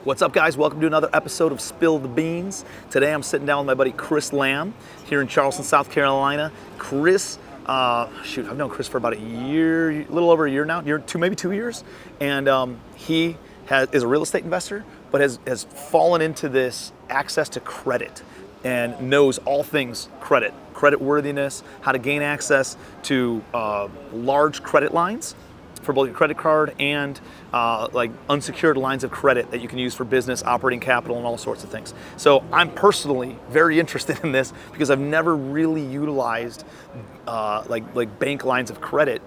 What's up, guys? Welcome to another episode of Spill the Beans. Today I'm sitting down with my buddy Chris Lam here in Charleston, South Carolina. Chris, I've known Chris for about a year, a little over a year now, maybe 2 years. And he is a real estate investor, but has fallen into this access to credit and knows all things credit worthiness, how to gain access to large credit lines for both your credit card and like unsecured lines of credit that you can use for business, operating capital, and all sorts of things. So I'm personally very interested in this because I've never really utilized like bank lines of credit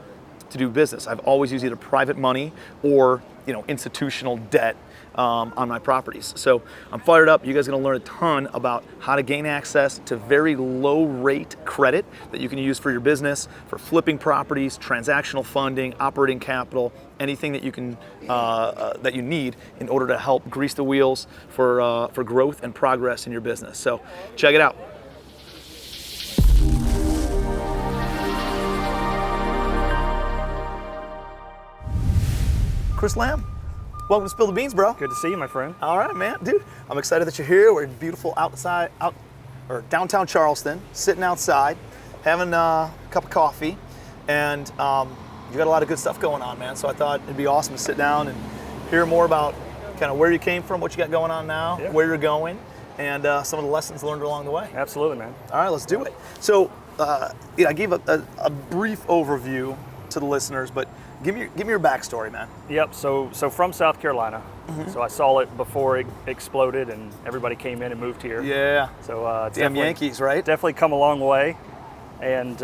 to do business. I've always used either private money or institutional debt on my properties. So I'm fired up. You guys are going to learn a ton about how to gain access to very low rate credit that you can use for your business, for flipping properties, transactional funding, operating capital, anything that you can that you need in order to help grease the wheels for growth and progress in your business. So check it out. Chris Lam, welcome to Spill the Beans, bro. Good to see you, my friend. All right, man. Dude, I'm excited that you're here. We're in beautiful downtown Charleston, sitting outside, having a cup of coffee, and you got a lot of good stuff going on, man. So I thought it'd be awesome to sit down and hear more about kind of where you came from, what you got going on now, where you're going, and some of the lessons learned along the way. Absolutely, man. All right, let's do it. So I gave a brief overview to the listeners, but give me your backstory, man. Yep. So from South Carolina. Mm-hmm. So I saw it before it exploded, and everybody came in and moved here. Yeah. So damn Yankees, right? Definitely come a long way, and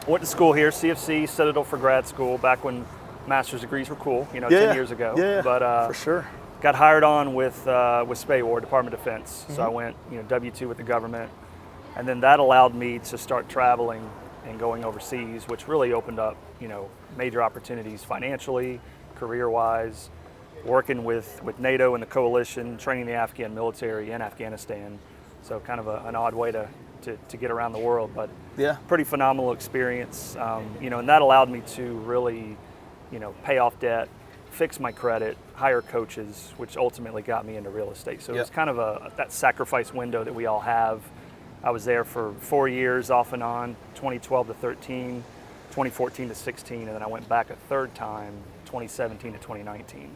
went to school here, CFC, Citadel for grad school, back when master's degrees were cool. 10 years ago. Yeah. But for sure. Got hired on with SPAY Department of Defense. Mm-hmm. So I went W-2 with the government, and then that allowed me to start traveling and going overseas, which really opened up major opportunities financially, career-wise, working with NATO and the coalition, training the Afghan military in Afghanistan. So kind of an odd way to get around the world, but pretty phenomenal experience. And that allowed me to really, pay off debt, fix my credit, hire coaches, which ultimately got me into real estate. So it was kind of that sacrifice window that we all have. I was there for 4 years off and on, 2012 to 13. 2014 to 16, and then I went back a third time, 2017 to 2019.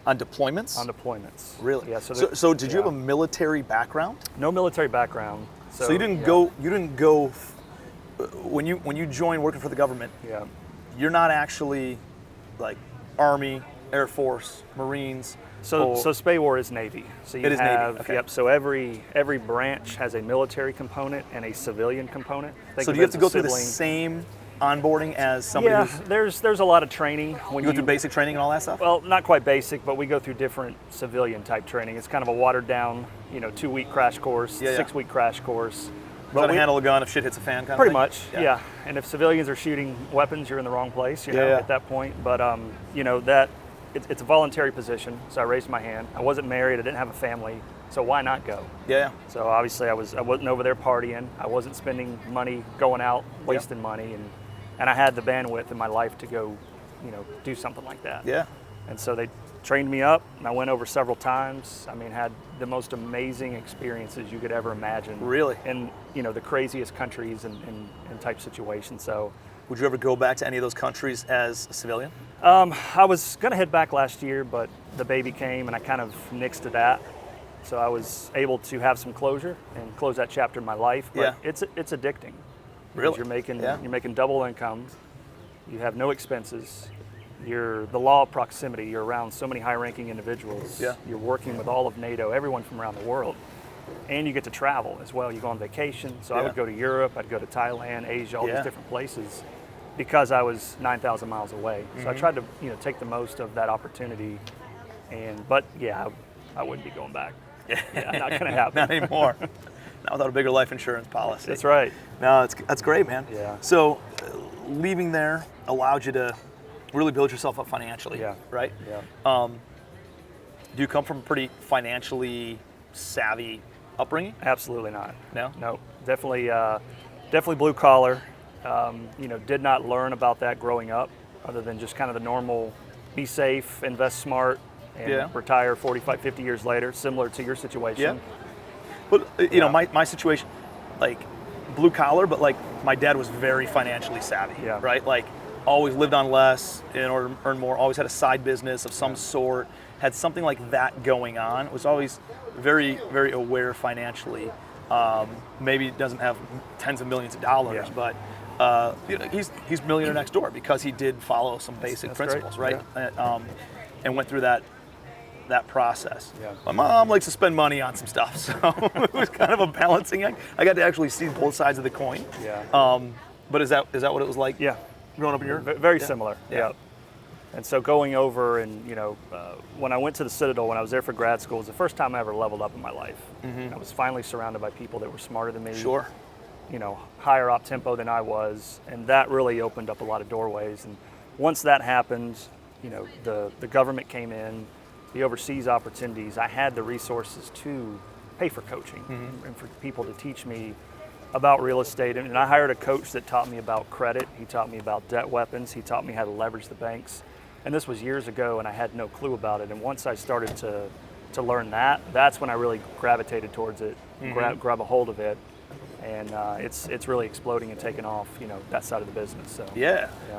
On deployments? On deployments. Really? Yeah. So did you have a military background? No military background. So you didn't go. You didn't go when you joined working for the government. Yeah. You're not actually like Army, Air Force, Marines. So SPAY is Navy. So you it is have, Navy. Okay. Yep. So every branch has a military component and a civilian component. So do you have to go through the same onboarding as somebody there's a lot of training. When you go through basic training and all that stuff? Well, not quite basic, but we go through different civilian type training. It's kind of a watered down, 2-week crash course, 6-week crash course. But to handle a gun if shit hits a fan kind pretty of thing? Much, yeah. And if civilians are shooting weapons, you're in the wrong place, at that point. But it's a voluntary position, so I raised my hand. I wasn't married, I didn't have a family, so why not go? Yeah. So obviously I wasn't over there partying. I wasn't spending money going out, wasting money, and I had the bandwidth in my life to go, do something like that. Yeah. And so they trained me up, and I went over several times. I mean, had the most amazing experiences you could ever imagine. Really? In, the craziest countries and type situations. So, would you ever go back to any of those countries as a civilian? I was going to head back last year, but the baby came, and I kind of nixed to that. So I was able to have some closure and close that chapter in my life. But it's addicting. Really? You're making double income. You have no expenses. You're the law of proximity. You're around so many high-ranking individuals. Yeah. You're working with all of NATO, everyone from around the world, and you get to travel as well. You go on vacation. So I would go to Europe. I'd go to Thailand, Asia, all these different places, because I was 9,000 miles away. So I tried to take the most of that opportunity. But I wouldn't be going back. Yeah, not going to happen. Not anymore. Not without a bigger life insurance policy. That's right. No, that's great, man. Yeah. So leaving there allowed you to really build yourself up financially. Yeah. Right? Yeah. Do you come from a pretty financially savvy upbringing? Absolutely not. No? No. Definitely blue collar. Did not learn about that growing up, other than just kind of the normal, be safe, invest smart, and retire 45, 50 years later, similar to your situation. Yeah. But you know, my situation, like blue collar, but like my dad was very financially savvy, right? Like always lived on less in order to earn more, always had a side business of some sort, had something like that going on, was always very, very aware financially. Maybe doesn't have tens of millions of dollars, but you know, he's millionaire next door because he did follow some basic principles, right? And went through that process. My mom likes to spend money on some stuff, so it was kind of a balancing act. I got to actually see both sides of the coin. But is that what it was like? Growing up in your very similar. And so going over and, you know, when I went to the Citadel, when I was there for grad school, it was the first time I ever leveled up in my life. I was finally surrounded by people that were smarter than me. You know, higher op tempo than I was, and that really opened up a lot of doorways. And once that happened, you know, the government came in, the overseas opportunities, I had the resources to pay for coaching and for people to teach me about real estate. And I hired a coach that taught me about credit. He taught me about debt weapons. He taught me how to leverage the banks. And this was years ago, and I had no clue about it. And once I started to learn that, that's when I really gravitated towards it, grab a hold of it. And it's really exploding and taking off, you know, that side of the business.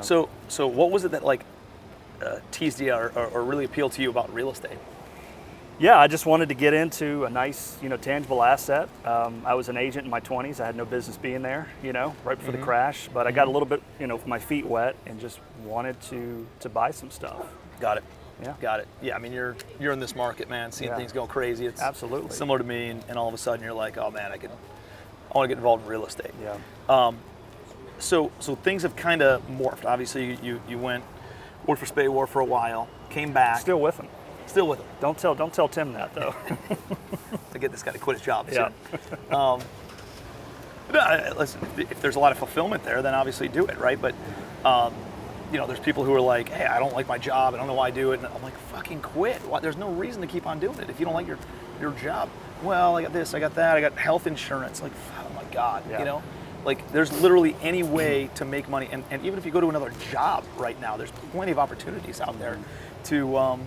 So So what was it that like teased you or really appealed to you about real estate? Yeah, I just wanted to get into a nice, you know, tangible asset. I was an agent in my 20s. I had no business being there, you know, right before the crash. But I got a little bit, you know, my feet wet and just wanted to buy some stuff. Got it. Got it. Yeah, I mean, you're in this market, man, seeing things go crazy. It's absolutely similar to me, and all of a sudden you're like, oh man, I want to get involved in real estate. So things have kind of morphed. Obviously, you went, worked for Spay War for a while, came back. Still with him. Still with him. Don't tell Tim that though. To get this guy to quit his job. Listen, if there's a lot of fulfillment there, then obviously do it, right? But you know, there's people who are like, hey, I don't like my job, I don't know why I do it, and I'm like, fucking quit. There's no reason to keep on doing it if you don't like your job. Well, I got this, I got that, I got health insurance. Like, oh my God, you know? Like, there's literally any way to make money, and even if you go to another job right now, there's plenty of opportunities out there to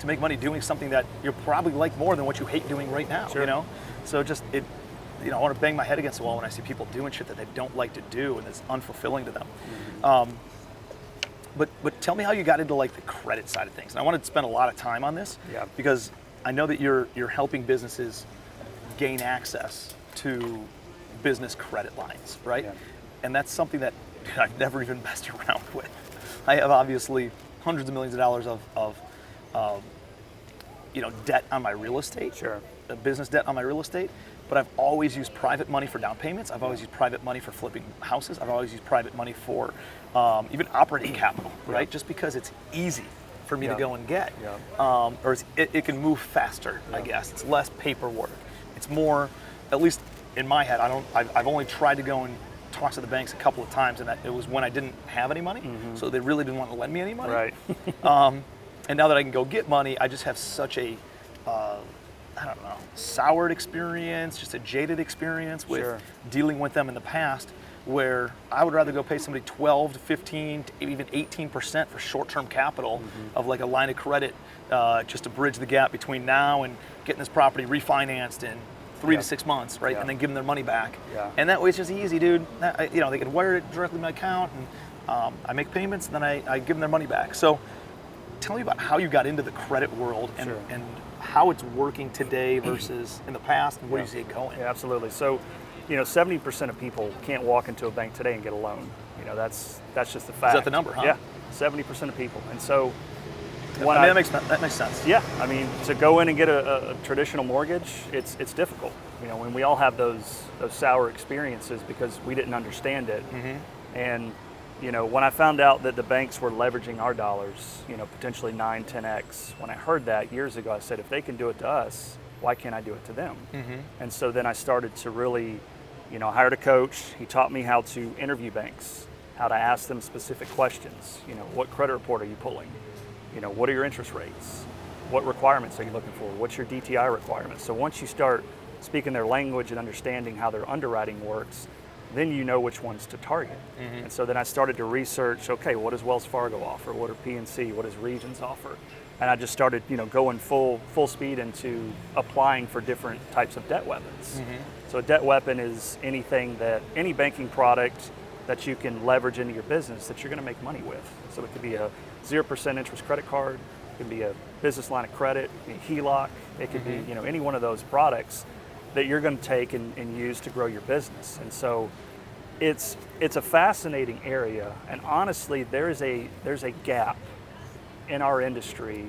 make money doing something that you probably like more than what you hate doing right now, you know? So just, you know, I want to bang my head against the wall when I see people doing shit that they don't like to do and it's unfulfilling to them. But tell me how you got into like the credit side of things. And I wanted to spend a lot of time on this because I know that you're helping businesses gain access to business credit lines, right? And that's something that I've never even messed around with. I have obviously hundreds of millions of dollars of you know, debt on my real estate, business debt on my real estate, but I've always used private money for down payments. I've always used private money for flipping houses. I've always used private money for even operating capital, right? Just because it's easy for me to go and get, or it can move faster, I guess. It's less paperwork. It's more, at least in my head, I've only tried to go and talk to the banks a couple of times, and it was when I didn't have any money, so they really didn't want to lend me any money. Right. And now that I can go get money, I just have such a, I don't know, soured experience, just a jaded experience with dealing with them in the past, where I would rather go pay somebody 12 to 15 to even 18% for short-term capital of like a line of credit, just to bridge the gap between now and getting this property refinanced in 3 to 6 months, right? And then give them their money back. And that way it's just easy, dude. You know, they can wire it directly to my account, and I make payments, and then I give them their money back. So tell me about how you got into the credit world and how it's working today versus in the past, and where do you see it going? Yeah, absolutely. So, you know, 70% of people can't walk into a bank today and get a loan. You know, that's just the fact. Is that the number, huh? Yeah, 70% of people. And so, that makes sense. Yeah, I mean, to go in and get a traditional mortgage, it's difficult. You know, when we all have those sour experiences because we didn't understand it, and you know, when I found out that the banks were leveraging our dollars, you know, potentially 9, 10x, when I heard that years ago, I said, if they can do it to us, why can't I do it to them? And so then I started to really, you know, I hired a coach. He taught me how to interview banks, how to ask them specific questions. You know, what credit report are you pulling? You know, what are your interest rates? What requirements are you looking for? What's your DTI requirements? So once you start speaking their language and understanding how their underwriting works, then you know which ones to target. And so then I started to research, okay, what does Wells Fargo offer? What are PNC? What does Regions offer? And I just started, going full speed into applying for different types of debt weapons. So a debt weapon is any banking product that you can leverage into your business that you're going to make money with. So it could be a 0% interest credit card, it could be a business line of credit, a HELOC, it could be any one of those products that you're going to take and use to grow your business. And so it's a fascinating area, and honestly there's a gap in our industry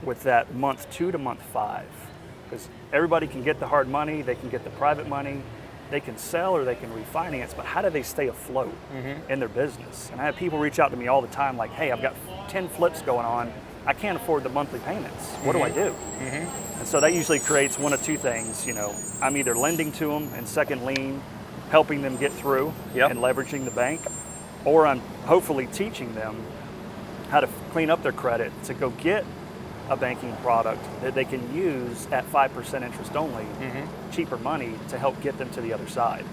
with that month 2 to month 5, because everybody can get the hard money, they can get the private money, they can sell or they can refinance, but how do they stay afloat in their business? And I have people reach out to me all the time like, hey, I've got 10 flips going on, I can't afford the monthly payments, what do I do? And so that usually creates one of two things. I'm either lending to them in second lien, helping them get through and leveraging the bank, or I'm hopefully teaching them how to clean up their credit to go get a banking product that they can use at 5% interest only, cheaper money to help get them to the other side.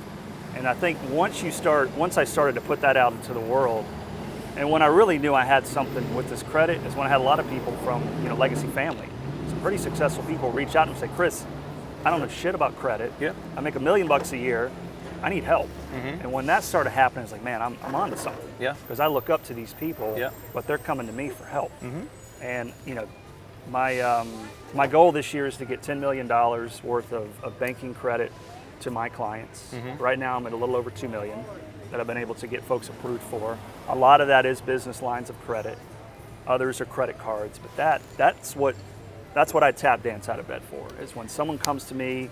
And I think once I started to put that out into the world, and when I really knew I had something with this credit is when I had a lot of people from legacy family, some pretty successful people reach out and say, Chris, I don't know shit about credit. I make $1 million a year. I need help. And when that started happening, it's like, man, I'm onto something. Because I look up to these people, but they're coming to me for help. And my goal this year is to get $10 million worth of banking credit to my clients. Right now, I'm at a little over $2 million that I've been able to get folks approved for. A lot of that is business lines of credit. Others are credit cards, but that's what I tap dance out of bed for, is when someone comes to me,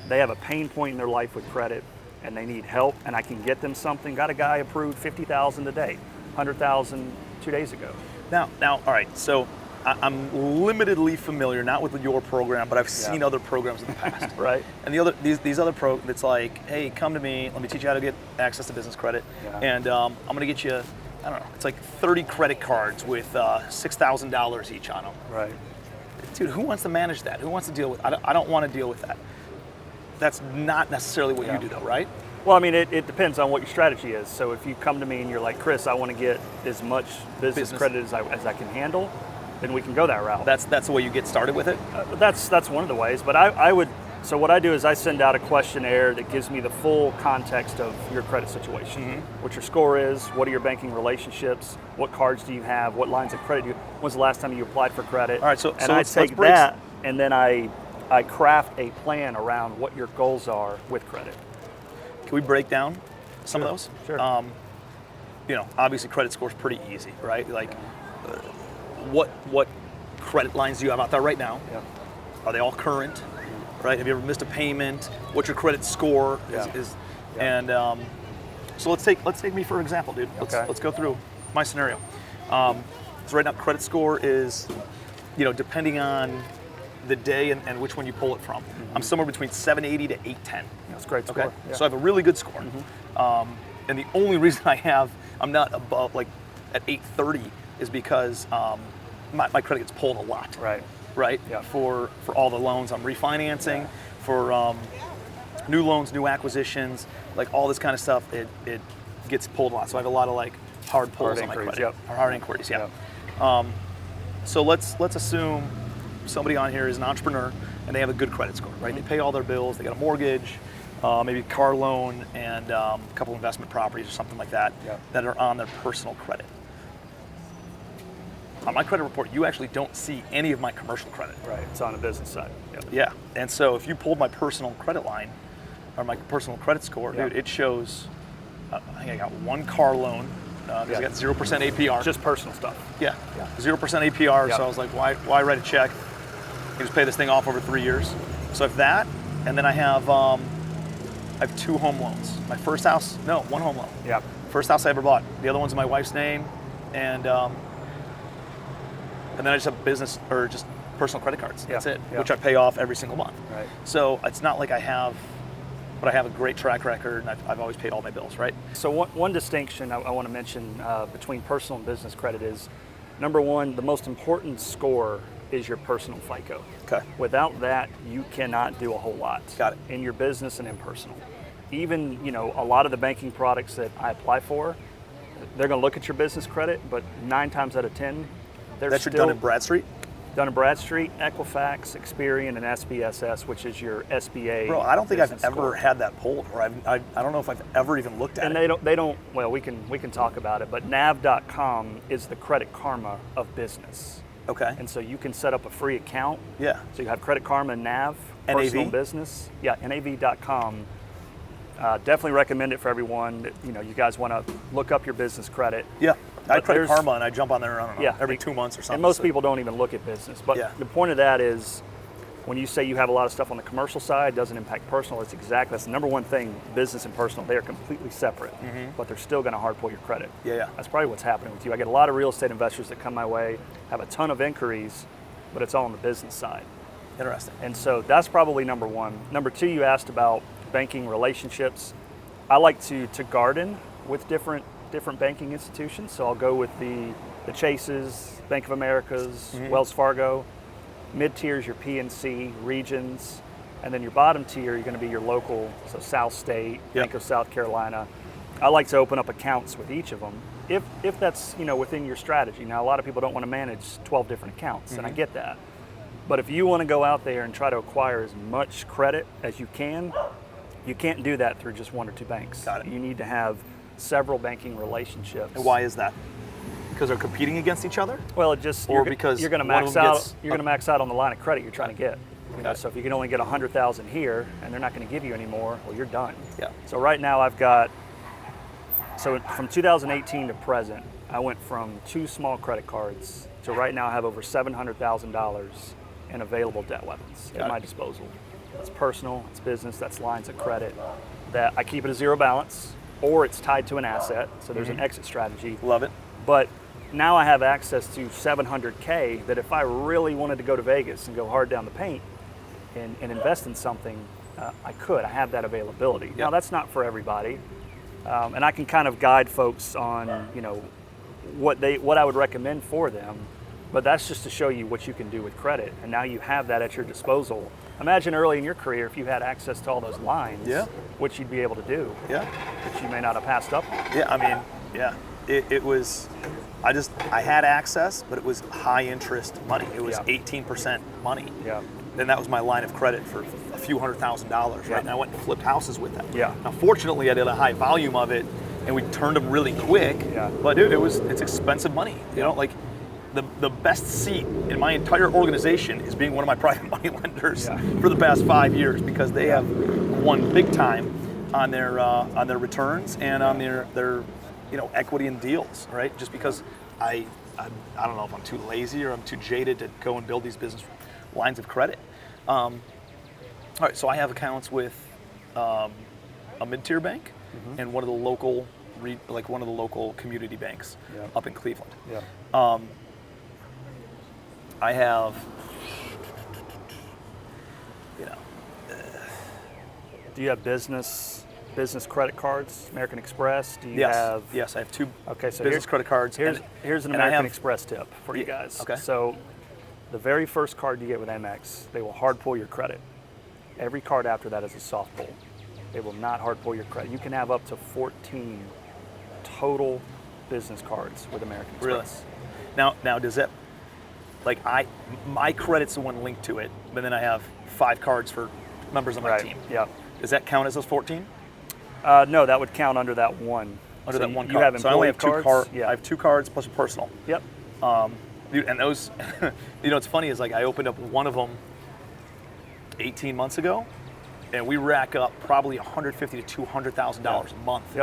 they have a pain point in their life with credit and they need help, and I can get them something. Got a guy approved $50,000 today, $100,000 2 days ago. Now, all right, so I'm limitedly familiar, not with your program, but I've seen other programs in the past. Right. And these other programs, it's like, hey, come to me, let me teach you how to get access to business credit, and I'm gonna get you, I don't know, it's like 30 credit cards with $6,000 each on them. Right. Dude, who wants to manage that? Who wants to deal with? I don't want to deal with that. That's not necessarily what you do, though, right? Well, I mean, it depends on what your strategy is. So if you come to me and you're like, Chris, I want to get as much business credit as I can handle, then we can go that route. That's the way you get started with it? That's one of the ways. But so what I do is I send out a questionnaire that gives me the full context of your credit situation. What your score is, what are your banking relationships, what cards do you have, what lines of credit do you, when's the last time you applied for credit? All right, so I take that and then I craft a plan around what your goals are with credit. Can we break down some of those? Sure. Obviously credit score is pretty easy, right? Like, what credit lines do you have out there right now? Are they all current? Right? Have you ever missed a payment? What's your credit score? And so let's take me for example, dude. Let's go through my scenario. So right now, credit score is, depending on the day and which one you pull it from. I'm somewhere between 780 to 810. That's a great score. Okay, so I have a really good score. And the only reason I'm not above at 830 is because my credit gets pulled a lot. Right? Yeah. For all the loans I'm refinancing, for new loans, new acquisitions, like all this kind of stuff, it gets pulled a lot. So I have a lot of hard pulls on my credit. Or hard inquiries, So let's assume somebody on here is an entrepreneur and they have a good credit score, right? They pay all their bills, they got a mortgage, maybe a car loan, and a couple investment properties or something like that that are on their personal credit. On my credit report, you actually don't see any of my commercial credit. Right, it's on the business side. Yeah, and so if you pulled my personal credit line, or my personal credit score, dude, it shows, I think I got one car loan, I got 0% APR. Just personal stuff. 0% APR, so I was like, why write a check? You just pay this thing off over 3 years. So I have that, and then I have 2 home loans. My first house, one home loan. First house I ever bought. The other one's in my wife's name, and then I just have business or just personal credit cards. That's it, which I pay off every single month. Right. So it's not like I have a great track record, and I've always paid all my bills, right? So one distinction I want to mention between personal and business credit is, number one, the most important score is your personal FICO. Okay. Without that, you cannot do a whole lot. Got it. In your business and in personal. Even, a lot of the banking products that I apply for, they're going to look at your business credit, but 9 times out of 10, That's your Dun & Bradstreet? Dun & Bradstreet, Equifax, Experian, and SBSS, which is your SBA. Bro, I don't think I've business ever score. had that pulled, or I don't know if I've ever even looked at And it. they don't. Well, we can talk about it, but nav.com is the Credit Karma of business. Okay. And so you can set up a free account. Yeah. So you have Credit Karma and Nav, NAV? personal business. Yeah, nav.com. Definitely recommend it for everyone. You guys want to look up your business credit. Yeah. I But Credit there's- Karma, and I jump on there, I don't know, Yeah, every 2 months or something. And most So- people don't even look at business. But Yeah. the point of that is, when you say you have a lot of stuff on the commercial side, doesn't impact personal, that's the number one thing, business and personal. They are completely separate, but they're still going to hard pull your credit. Yeah. That's probably what's happening with you. I get a lot of real estate investors that come my way, have a ton of inquiries, but it's all on the business side. Interesting. And so that's probably number one. Number two, you asked about banking relationships. I like to garden with different banking institutions. So I'll go with the Chases, Bank of Americas, Wells Fargo. Mid-tiers, your PNC, Regions, and then your bottom tier, you're going to be your local, so South State, Yep. Bank of South Carolina. I like to open up accounts with each of them, if that's within your strategy. Now, a lot of people don't want to manage 12 different accounts, and I get that. But if you want to go out there and try to acquire as much credit as you can't do that through just one or two banks. Got it. You need to have several banking relationships. And why is that? Because they're competing against each other? Well, it just Or because you're going to one of max them out. gets You're going to max out on the line of credit you're trying to get. Okay. So if you can only get 100,000 here, and they're not going to give you any more, well, you're done. Yeah. So right now I've got. So from 2018 to present, I went from 2 small credit cards to right now I have over $700,000 in available debt weapons Got at it. my disposal. It's personal, it's business, that's lines of credit that I keep at a zero balance, or it's tied to an asset. So there's an exit strategy. Love it. But now I have access to $700K that if I really wanted to go to Vegas and go hard down the paint and invest in something, I could. I have that availability. Now that's not for everybody, and I can kind of guide folks on what I would recommend for them. But that's just to show you what you can do with credit, and now you have that at your disposal. Imagine early in your career if you had access to all those lines, what you'd be able to do, Yeah. which you may not have passed up on. Yeah, I mean, yeah. It was, I had access, but it was high interest money. It was 18% money. Yeah. And that was my line of credit for a few $100,000, Yeah. right? And I went and flipped houses with that. Yeah. Now, fortunately, I did a high volume of it, and we turned them really quick. Yeah. But dude, it's expensive money. You know, like the best seat in my entire organization is being one of my private money lenders for the past 5 years, because they have won big time on their returns and on their equity in deals, right? Just because I don't know if I'm too lazy or I'm too jaded to go and build these business lines of credit. All right, so I have accounts with a mid-tier bank and one of the local community banks up in Cleveland. Yeah. I have, Do you have business credit cards, American Express? Do you yes, have? yes, I have 2 Okay, so business credit cards. Here's an and I American have- Express tip for you guys. Okay. So the very first card you get with Amex, they will hard pull your credit. Every card after that is a soft pull. They will not hard pull your credit. You can have up to 14 total business cards with American Express. Really? Now does that, my credit's the one linked to it, but then I have 5 cards for members of my team. Yeah. Does that count as those 14? No, that would count under that one. Under So that one you card. have So I only have employee 2 cards? cards. I have 2 cards plus a personal. Yep. Dude, and those, what's funny is I opened up one of them 18 months ago, and we rack up probably $150,000 to $200,000 a month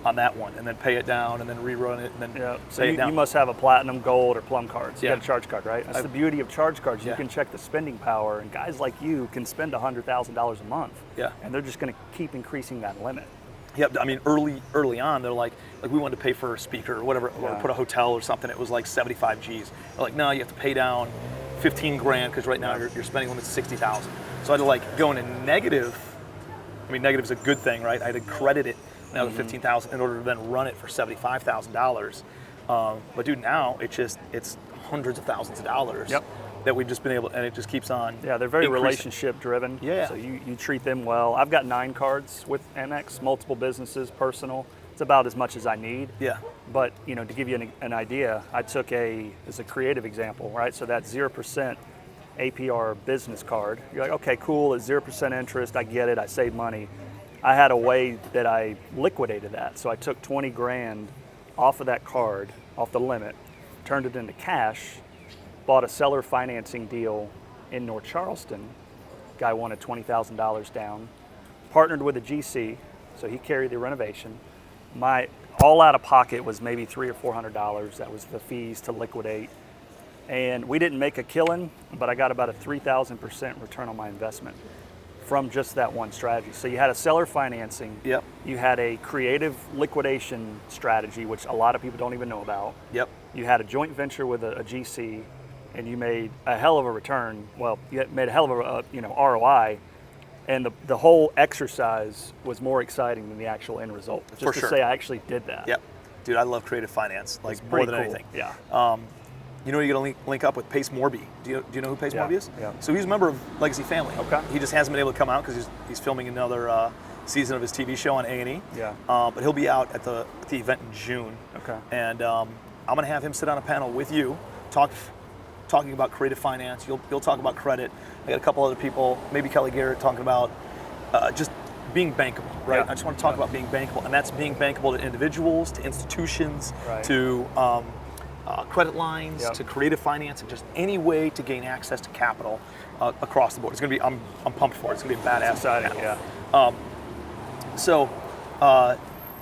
on that one, and then pay it down, and then rerun it, and then So pay it down. you must have a platinum, gold, or plum cards. You Yeah. got a charge card, right? That's the beauty of charge cards. You Yeah. can check the spending power, and guys like you can spend $100,000 a month. Yeah. And they're just going to keep increasing that limit. Yeah, I mean, early on, they're like we wanted to pay for a speaker or whatever, or put a hotel or something. It was like 75 G's. They're like, no, you have to pay down 15 grand because right now your spending limit's 60,000. So I had to go into negative. I mean, negative is a good thing, right? I had to credit it another 15,000 in order to then run it for $75,000. But dude, now it's hundreds of thousands of dollars that we've just been able, and it just keeps on. Yeah, they're very increasing. relationship driven. Yeah. So you treat them well. I've got 9 cards with Amex, multiple businesses, personal. It's about as much as I need. Yeah. But to give you an idea, I took as a creative example, right? So that 0% APR business card. You're like, okay, cool, it's 0% interest, I get it, I save money. I had a way that I liquidated that. So I took 20 grand off of that card, off the limit, turned it into cash, bought a seller financing deal in North Charleston. Guy wanted $20,000 down. Partnered with a GC, so he carried the renovation. My all out of pocket was maybe $300 or $400. That was the fees to liquidate. And we didn't make a killing, but I got about a 3,000% return on my investment from just that one strategy. So you had a seller financing. Yep. You had a creative liquidation strategy, which a lot of people don't even know about. Yep. You had a joint venture with a GC, and you made a hell of a return. Well, you made a hell of a ROI, and the whole exercise was more exciting than the actual end result. Just For to sure. say I actually did that. Yep. Dude, I love creative finance, like more pretty than cool. anything. Yeah. You know, you're going to link up with Pace Morby. Do you know who Pace Yeah, Morby is? yeah. So he's a member of Legacy Family. Okay. He just hasn't been able to come out because he's filming another season of his TV show on A&E. Yeah. But he'll be out at the event in June. Okay. And I'm going to have him sit on a panel with you, talking about creative finance. You'll talk about credit. I got a couple other people, maybe Kelly Garrett, talking about just being bankable, right? Yeah. I just want to talk about being bankable, and that's being bankable to individuals, to institutions, Right. to credit lines, Yep. to creative finance, and just any way to gain access to capital across the board. It's going to be, I'm pumped for it. It's going to be a badass Exciting, panel. yeah. So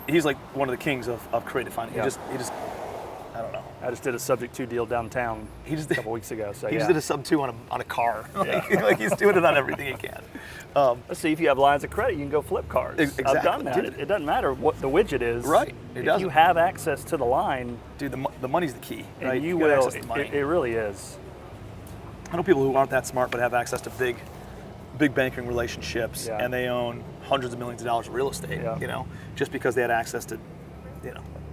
he's like one of the kings of creative finance. Yeah. He just, I don't know. I just did a subject to deal downtown He just a couple weeks ago. So He yeah. just did a sub 2 on a car. Like he's doing it on everything he can. Let's see, if you have lines of credit, you can go flip cards. Exactly. I've done that. Dude. It doesn't matter what the widget is. Right. It if doesn't. you have access to the line, Dude, the money's the key, and right? you got will. access to money. It really is. I know people who aren't that smart but have access to big banking relationships, Yeah. and they own hundreds of millions of dollars of real estate. Yeah. Just because they had access to,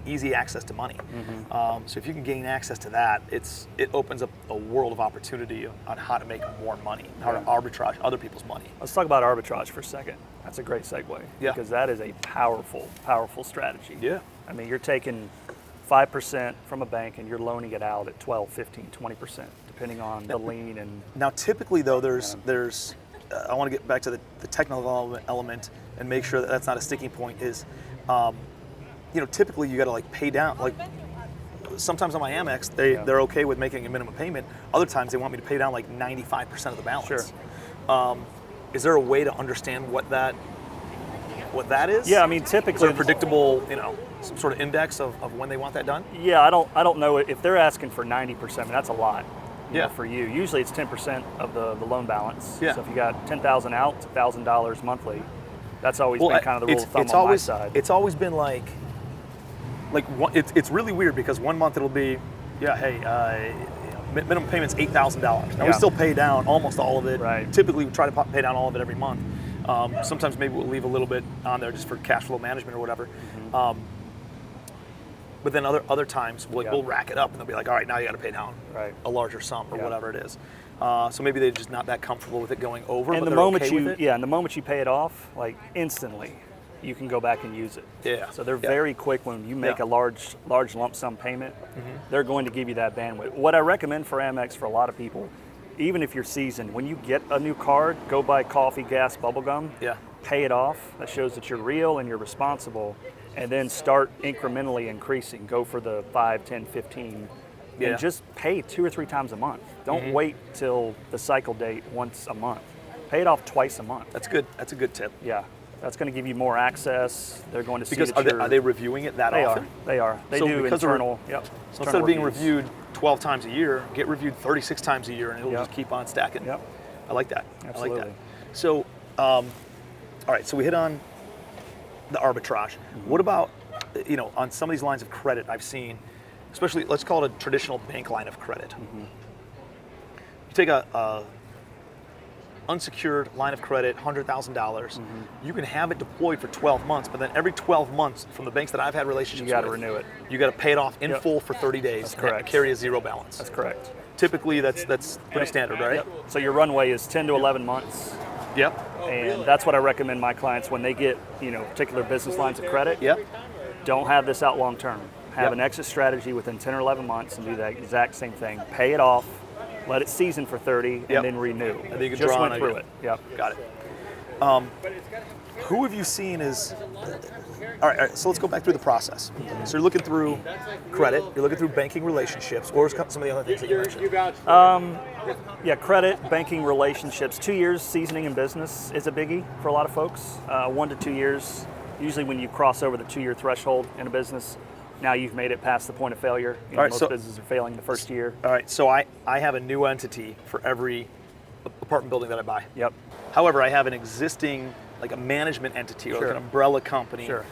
easy access to money. Mm-hmm. So if you can gain access to that, it opens up a world of opportunity on how to make more money, how to arbitrage other people's money. Let's talk about arbitrage for a second. That's a great segue. Yeah. Because that is a powerful, powerful strategy. Yeah. I mean, you're taking 5% from a bank and you're loaning it out at 12, 15, 20%, depending on the lien and. Now, typically though, there's I want to get back to the technical element and make sure that that's not a sticking point. Is typically you got to like pay down. Like sometimes on my Amex, they're okay with making a minimum payment. Other times they want me to pay down like 95% of the balance. Sure. Is there a way to understand what that is? Yeah, I mean, Is typically. there a predictable, some sort of index of when they want that done? Yeah, I don't know if they're asking for 90%. I mean, that's a lot. Yeah. For you, usually it's 10% of the loan balance. Yeah. So if you got $10,000 out, it's $1,000 monthly. That's always been kind of the rule of thumb on my side. It's always been like it's really weird because one month it'll be, minimum payment's $8,000. Now we Yeah. still pay down almost all of it. Right. Typically we try to pay down all of it every month. Sometimes maybe we'll leave a little bit on there just for cash flow management or whatever. Mm-hmm. But then other times Yeah. we'll rack it up and they'll be like, all right, now you got to pay down Right. a larger sum or Yeah. whatever it is. So maybe they're just not that comfortable with it going over. And but the they're moment okay with it. and the moment you pay it off, like instantly, you can go back and use it. Yeah. So they're Yeah. very quick when you make Yeah. a large lump sum payment. They're going to give you that bandwidth. What I recommend for Amex for a lot of people, even if you're seasoned, when you get a new card, go buy coffee, gas, bubble gum. Yeah. Pay it off. That shows that you're real and you're responsible. And then start incrementally increasing. Go for the 5, 10, 15. Yeah. And just pay 2 or 3 times a month. Don't wait till the cycle date once a month. Pay it off twice a month. That's good. That's a good tip. Yeah. That's going to give you more access. They're going to see Because that are they reviewing it that They often? are. They are. They So do because they're- internal. Yep. So instead of being reviewed 12 times a year, get reviewed 36 times a year, and it'll Yep. just keep on stacking. Yep. I like that. I like Absolutely. that. So, all right. So we hit on the arbitrage. What about, on some of these lines of credit I've seen, especially let's call it a traditional bank line of credit. You take a unsecured line of credit, $100,000. You can have it deployed for 12 months, but then every 12 months from the banks that I've had relationships You got to with, renew it. you got to pay it off in Yep. full for 30 days. That's and correct. carry a zero balance. That's correct. Typically, that's pretty standard, right? Yep. So your runway is 10 to 11 months. Yep. And that's what I recommend my clients when they get, particular business lines of credit. Yep. don't have this out long term. Have Yep. an exit strategy within 10 or 11 months and do that exact same thing. Pay it off, let it season for 30, Yep. and then renew. And then you can Just draw went on through again. it. Yep. Got it. Who have you seen is, all right, so let's go back through the process. So you're looking through credit, you're looking through banking relationships, or some of the other things that you mentioned. Yeah, credit, banking, relationships. 2 years seasoning in business is a biggie for a lot of folks. 1 to 2 years. Usually when you cross over the 2-year threshold in a business, now you've made it past the point of failure. You know, All right, most so- businesses are failing the first year. All right, so I have a new entity for every apartment building that I buy. Yep. However, I have an existing, like a management entity or like Sure. an umbrella company. Sure.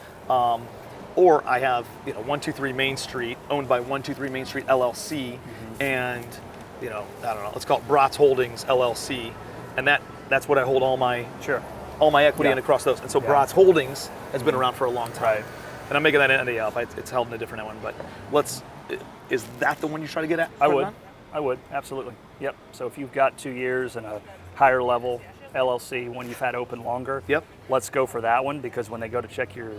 Or I have, 123 Main Street, owned by 123 Main Street LLC, and, I don't know, let's call it Bratz Holdings LLC, and that's what I hold all my Sure. equity Yeah. in across those. And so Yeah. Bratz Holdings has been around for a long time. Right. And I'm making that entity up. It's held in a different one, but is that the one you try to get at? I would, absolutely. Yep. So if you've got 2 years and a higher level LLC, one you've had open longer, Yep. let's go for that one, because when they go to check your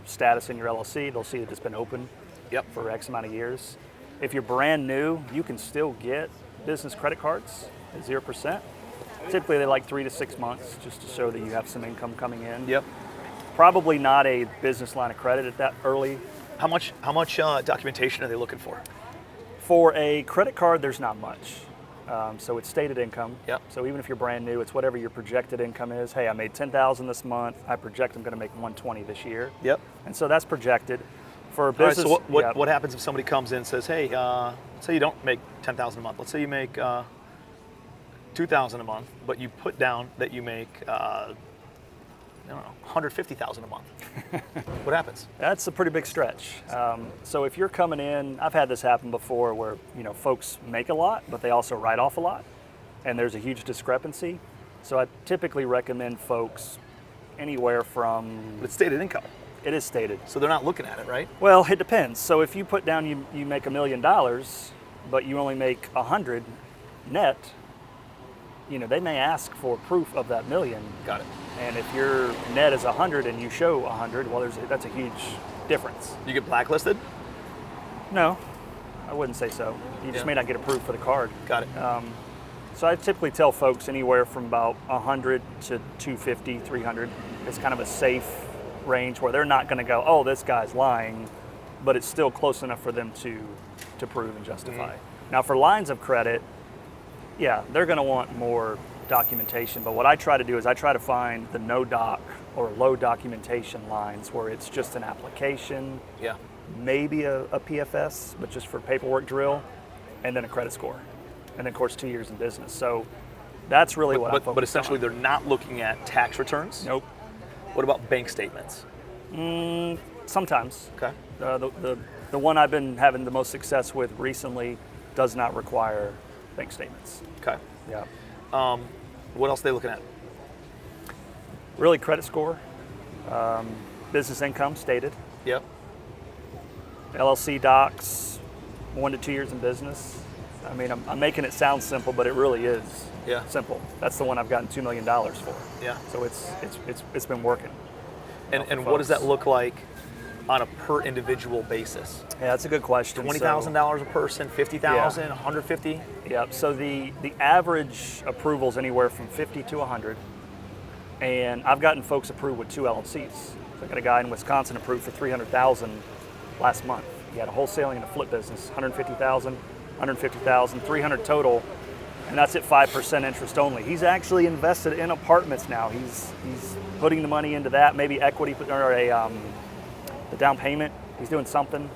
status in your LLC, they'll see that it's been open Yep. for X amount of years. If you're brand new, you can still get business credit cards at 0%. Typically they like 3 to 6 months just to show that you have some income coming in. Yep. Probably not a business line of credit at that early. How much documentation are they looking for? For a credit card, there's not much. So it's stated income. Yep. So even if you're brand new, it's whatever your projected income is. Hey, I made $10,000 this month. I project I'm going to make $120 this year. Yep. And so that's projected. For a All right, business, so what yeah, what happens if somebody comes in and says, hey, say you don't make $10,000 a month. Let's say you make $2,000 a month, but you put down that you make $150,000 a month. What happens? That's a pretty big stretch. So if you're coming in, I've had this happen before where folks make a lot, but they also write off a lot, and there's a huge discrepancy. So I typically recommend folks anywhere from, But it's stated income, it is stated. so they're not looking at it, right? Well, it depends. So if you put down you make $1 million, but you only make 100 net, they may ask for proof of that million. Got it. And if your net is 100 and you show 100, well, that's a huge difference. You get blacklisted? No, I wouldn't say so. You just Yeah. may not get approved for the card. Got it. So I typically tell folks anywhere from about 100 to 250, 300 is kind of a safe range where they're not going to go, oh, this guy's lying, but it's still close enough for them to prove and justify. Now for lines of credit, yeah, they're going to want more documentation, but what I try to do is I try to find the no doc or low documentation lines where it's just an application, Yeah. maybe a PFS, but just for paperwork drill, and then a credit score, and then of course 2 years in business. So that's really what I'm focused on. But essentially, they're not looking at tax returns. Nope. What about bank statements? Sometimes. Okay. The one I've been having the most success with recently does not require bank statements. Okay. Yeah. What else are they looking at? Really credit score, business income stated, Yep. LLC docs, 1 to 2 years in business. I mean, I'm making it sound simple, but it really is Yeah. simple. That's the one I've gotten $2 million for. Yeah. So it's been working. And what does that look like on a per individual basis? Yeah, that's a good question. $20,000 a person, $50,000, $150,000? Yep. So the average approval is anywhere from 50 to 100, and I've gotten folks approved with 2 LLCs. So I got a guy in Wisconsin approved for $300,000 last month. He had a wholesaling and a flip business, $150,000, $150,000, $300 total, and that's at 5% interest only. He's actually invested in apartments now. He's putting the money into that, maybe equity or the down payment. He's doing something.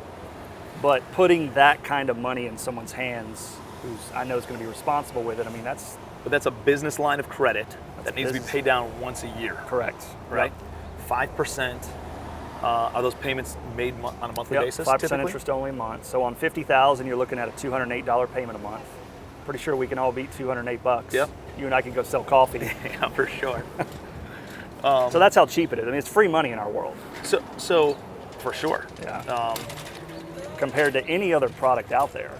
But putting that kind of money in someone's hands, who's I know is going to be responsible with it, I mean, that's But that's a business line of credit that needs to be business. paid down once a year, correct. right? 5%. Are those payments made on a monthly Yep, basis? 5% typically? interest only a month. So on 50,000, you're looking at a $208 payment a month. Pretty sure we can all beat $208. Yep. You and I can go sell coffee. Yeah, for sure. So that's how cheap it is. I mean, it's free money in our world. So for sure. Yeah. Compared to any other product out there.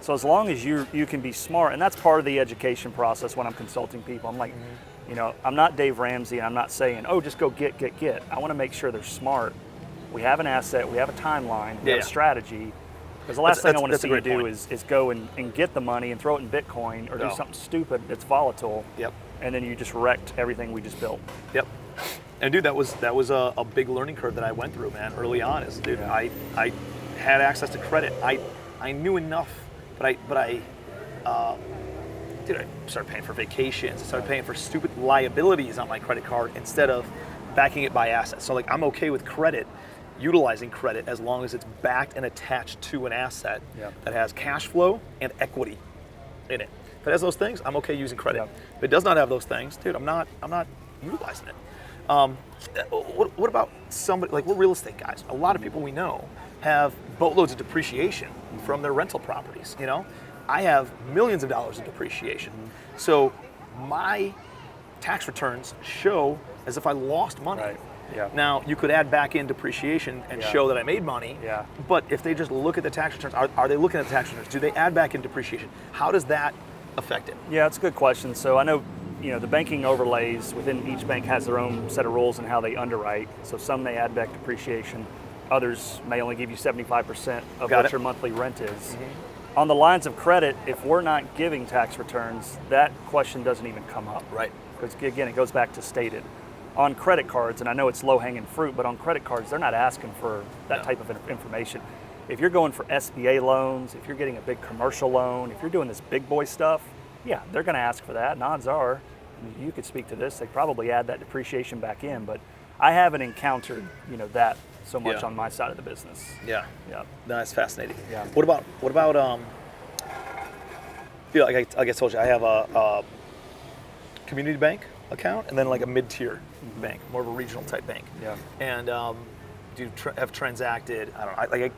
So as long as you can be smart, and that's part of the education process when I'm consulting people. I'm like, I'm not Dave Ramsey, and I'm not saying, oh, just go get. I want to make sure they're smart we have an asset, we have a timeline, we have a Yeah. strategy. Because the last thing I want to that's a see you great do point. is go and get the money and throw it in Bitcoin or do No. something stupid that's volatile. Yep. And then you just wrecked everything we just built. Yep. And dude, that was a big learning curve that I went through, man. Early on, is dude, Yeah. I had access to credit. I knew enough, but I started paying for vacations. I started paying for stupid liabilities on my credit card instead of backing it by assets. So like, I'm okay with credit, utilizing credit as long as it's backed and attached to an asset Yeah. that has cash flow and equity in it. If it has those things, I'm okay using credit. Yeah. If it does not have those things, dude, I'm not utilizing it. What about somebody, like, we're real estate guys. A lot of people we know have boatloads of depreciation from their rental properties, you know? I have millions of dollars of depreciation. So my tax returns show as if I lost money. Right. Yeah. Now, you could add back in depreciation and Yeah. show that I made money, Yeah. but if they just look at the tax returns, are they looking at the tax returns? Do they add back in depreciation? How does that affect it? Yeah, it's a good question. So I know, the banking overlays within each bank has their own set of rules and how they underwrite. So some may add back depreciation, others may only give you 75% of Got what it. your monthly rent is. On the lines of credit, if we're not giving tax returns, that question doesn't even come up. Right. Because again, it goes back to stated. On credit cards, and I know it's low-hanging fruit, but on credit cards, they're not asking for that No. type of information. If you're going for SBA loans, if you're getting a big commercial loan, if you're doing this big boy stuff, yeah, they're going to ask for that. And odds are, you could speak to this, they probably add that depreciation back in, but I haven't encountered, that so much Yeah. on my side of the business. Yeah. Yeah. No, that's fascinating. Yeah. What about like I told you, I have a community bank account and then like a mid-tier bank, more of a regional type bank. Yeah. And have transacted, I don't know,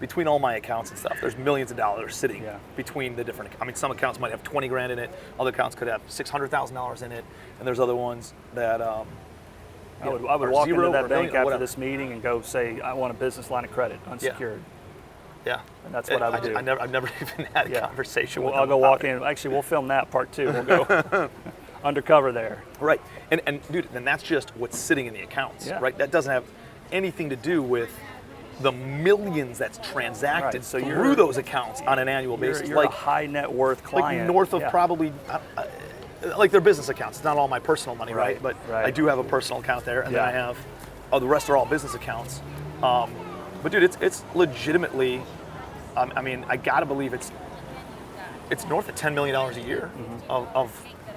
between all my accounts and stuff, there's millions of dollars sitting Yeah. between the different, some accounts might have 20 grand in it, other accounts could have $600,000 in it, and there's other ones that I would are walk zero into or that a bank million or after whatever. this meeting and go say, I want a business line of credit, unsecured. Yeah. And that's what I would do. I've never even had a Yeah. conversation Well, with I'll them go walk about it. in. Actually, we'll film that part two. We'll go undercover there. Right, and dude, then that's just what's sitting in the accounts, Yeah. right? That doesn't have anything to do with the millions that's transacted Right, so through those accounts on an annual basis. You're a high net worth client. North of Yeah. probably, like their business accounts. It's not all my personal money, right? Right, But right. I do have a personal account there, and then Yeah. I have, the rest are all business accounts. But dude, it's legitimately, I gotta believe it's north of $10 million a year of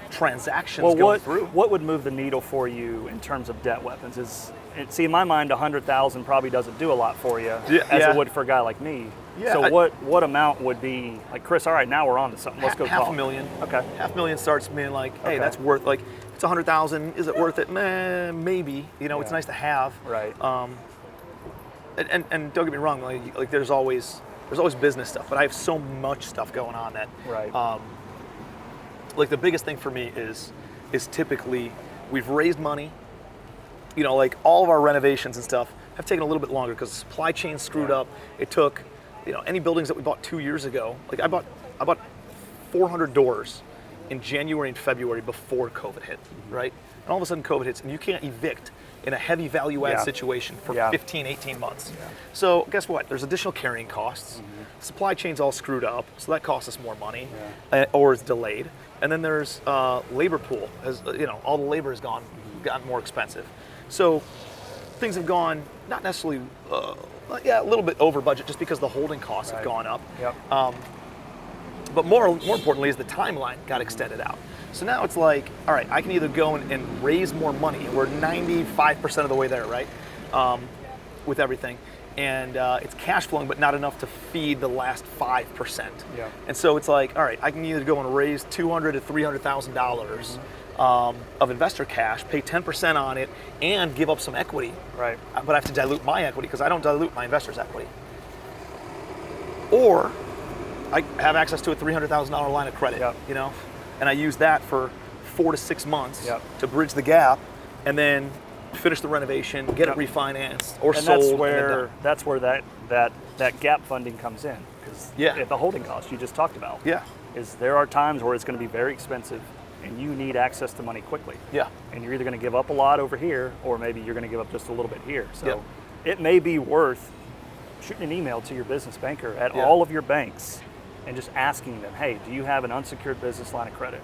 transactions going through. What would move the needle for you in terms of debt weapons? See, in my mind, 100,000 probably doesn't do a lot for you, as Yeah. it would for a guy like me. Yeah, So what amount would be like, Chris? All right, now we're on to something. Let's go half talk. a million. Okay. $500,000 starts being like, hey, Okay. that's worth, like, it's 100,000. Is it worth it? Meh, maybe. It's Yeah. nice to have. Right. And don't get me wrong, like there's always business stuff, but I have so much stuff going on that. Right. Like the biggest thing for me is typically we've raised money. Like all of our renovations and stuff have taken a little bit longer because the supply chain screwed Yeah. up. It took, any buildings that we bought 2 years ago. Like I bought 400 doors in January and February before COVID hit, right? And all of a sudden COVID hits, and you can't evict in a heavy value add Yeah. situation for Yeah. 15, 18 months. Yeah. So guess what? There's additional carrying costs. Supply chain's all screwed up, so that costs us more money, or is delayed. And then there's labor pool, as all the labor has gotten more expensive. So things have gone not necessarily, a little bit over budget just because the holding costs have Right. gone up. Yep. But more importantly is the timeline got extended out. So now it's like, all right, I can either go and raise more money. We're 95% of the way there, right? With everything. And it's cash flowing, but not enough to feed the last 5%. Yeah. And so it's like, all right, I can either go and raise $200,000 to $300,000 of investor cash, pay 10% on it, and give up some equity. Right. But I have to dilute my equity because I don't dilute my investors' equity. Or I have access to a $300,000 line of credit, Yep. and I use that for 4 to 6 months Yep. to bridge the gap, and then finish the renovation, get Yep. it refinanced or And sold. that's where that gap funding comes in, because Yeah. at the holding cost you just talked about. Yeah. Is there are times where it's going to be very expensive, and you need access to money quickly. Yeah. And you're either going to give up a lot over here, or maybe you're going to give up just a little bit here. So Yep. it may be worth shooting an email to your business banker at Yeah. all of your banks and just asking them, hey, do you have an unsecured business line of credit?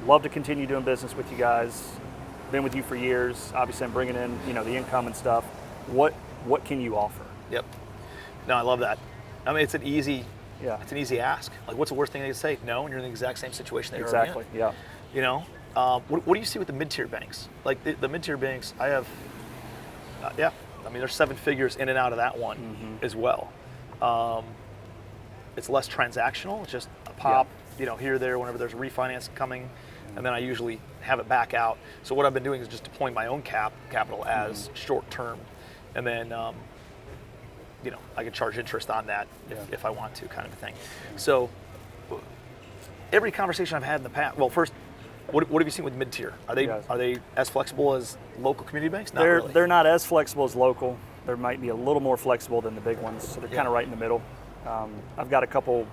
Love to continue doing business with you guys. Been with you for years. Obviously, I'm bringing in, the income and stuff. What can you offer? Yep. No, I love that. I mean, it's an easy ask. Like, what's the worst thing they can say? No, and you're in the exact same situation they are in. Exactly. Yeah. What do you see with the mid-tier banks? Like the mid-tier banks, I have, I mean, there's 7 figures in and out of that one as well. It's less transactional. It's just a pop, here or there whenever there's a refinance coming, and then I usually have it back out. So what I've been doing is just deploying my own capital as short-term, and then I can charge interest on that if I want to, kind of a thing. So every conversation I've had in the past, well, first, what have you seen with mid-tier? Are they as flexible as local community banks? Not really. They're not as flexible as local. They might be a little more flexible than the big ones, so they're kind of right in the middle. I've got a couple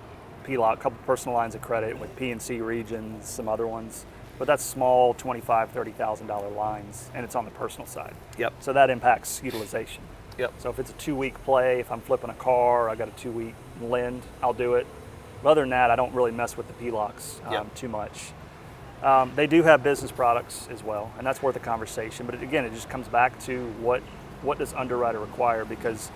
personal lines of credit with PNC regions, some other ones, but that's small $25,000, $30,000 lines, and it's on the personal side. Yep. So that impacts utilization. Yep. So if it's a 2-week play, if I'm flipping a car, I got a 2-week lend, I'll do it. But other than that, I don't really mess with the PLOCs too much. They do have business products as well, and that's worth a conversation. But again, it just comes back to what does underwriter require, because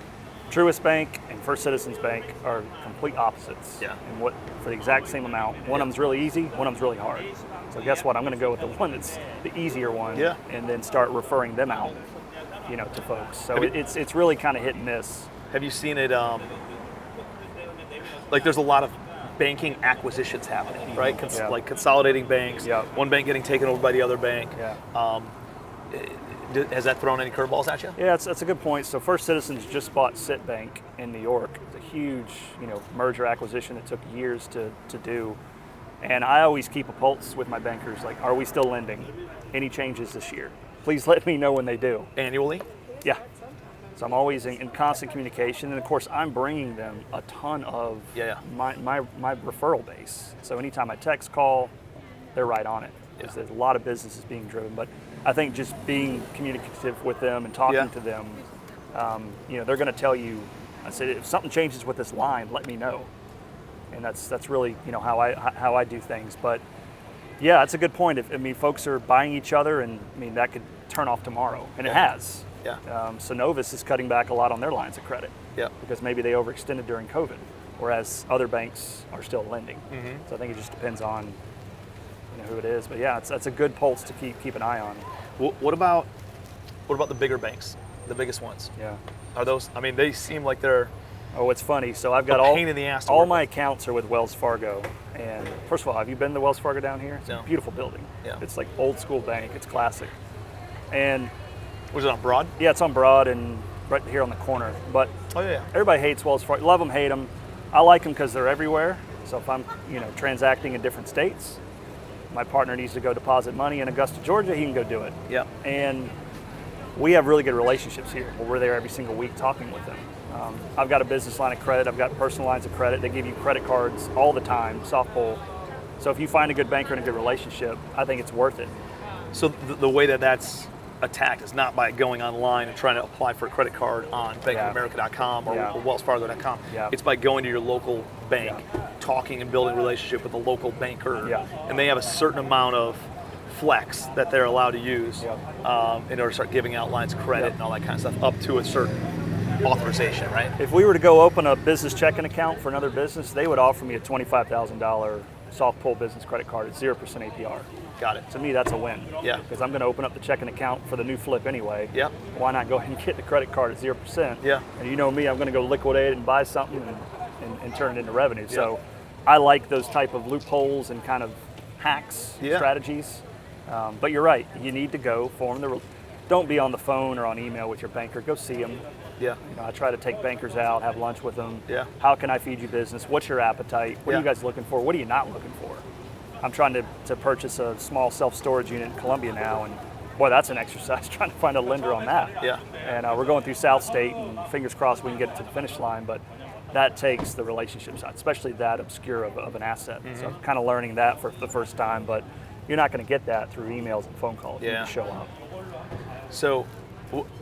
Truist Bank and First Citizens Bank are complete opposites. Yeah. And for the exact same amount. One of them's really easy, one of them's really hard. So guess what? I'm going to go with the one that's the easier one, and then start referring them out, to folks. So it's really kind of hit and miss. Have you seen it? Like, there's a lot of banking acquisitions happening, right? Like consolidating banks. Yeah. One bank getting taken over by the other bank. Yeah. Has that thrown any curveballs at you? Yeah, that's a good point. So First Citizens just bought Citibank in New York. It's a huge, merger acquisition that took years to do. And I always keep a pulse with my bankers, like, are we still lending? Any changes this year? Please let me know when they do. Annually? Yeah. So I'm always in constant communication. And of course, I'm bringing them a ton of my referral base. So anytime I text, call, they're right on it. Because there's a lot of businesses being driven. But I think just being communicative with them and talking to them, they're going to tell you, I said, if something changes with this line, let me know. And that's really, how I do things. But yeah, that's a good point. Folks are buying each other, and that could turn off tomorrow, and it has. Yeah. Synovus is cutting back a lot on their lines of credit. Yeah. Because maybe they overextended during COVID, whereas other banks are still lending. Mm-hmm. So I think it just depends on who it is. But yeah, that's a good pulse to keep an eye on. What about the bigger banks, the biggest ones? Yeah. Are those? They seem like they're. Oh, it's funny. So I've got pain in the ass to all work my with. Accounts are with Wells Fargo. And first of all, have you been to Wells Fargo down here? It's No. a beautiful building. Yeah. It's like old school bank. It's classic. And Was it on Broad? yeah, it's on Broad and right here on the corner. But Oh yeah. everybody hates Wells Fargo. Love them, hate them. I like them because they're everywhere. So if I'm, transacting in different states, my partner needs to go deposit money in Augusta, Georgia, he can go do it. Yeah. And we have really good relationships here. We're there every single week talking with them. I've got a business line of credit. I've got personal lines of credit. They give you credit cards all the time, soft pull. So if you find a good banker and a good relationship, I think it's worth it. So the way that's attacked is not by going online and trying to apply for a credit card on bankofamerica.com or wellsfargo.com. Yeah. It's by going to your local bank, talking and building a relationship with a local banker, and they have a certain amount of flex that they're allowed to use in order to start giving out lines of credit and all that kind of stuff up to a certain authorization, right? If we were to go open a business checking account for another business, they would offer me a $25,000 soft pull business credit card at 0% APR. Got it. To me, that's a win. Yeah. Because I'm going to open up the checking account for the new flip anyway. Yep. Why not go ahead and get the credit card at 0%? Yeah. And you know me, I'm going to go liquidate it and buy something and turn it into revenue. Yeah. So I like those type of loopholes and kind of hacks, strategies. But you're right. You need to go form the. Don't be on the phone or on email with your banker. Go see them. Yeah. I try to take bankers out, have lunch with them. Yeah. How can I feed you business? What's your appetite? What are you guys looking for? What are you not looking for? I'm trying to purchase a small self-storage unit in Columbia now, and boy, that's an exercise trying to find a lender on that. Yeah. And we're going through South State, and fingers crossed we can get it to the finish line, but that takes the relationship side, especially that obscure of an asset. Mm-hmm. So I'm kind of learning that for the first time, but you're not going to get that through emails and phone calls. You can show up. So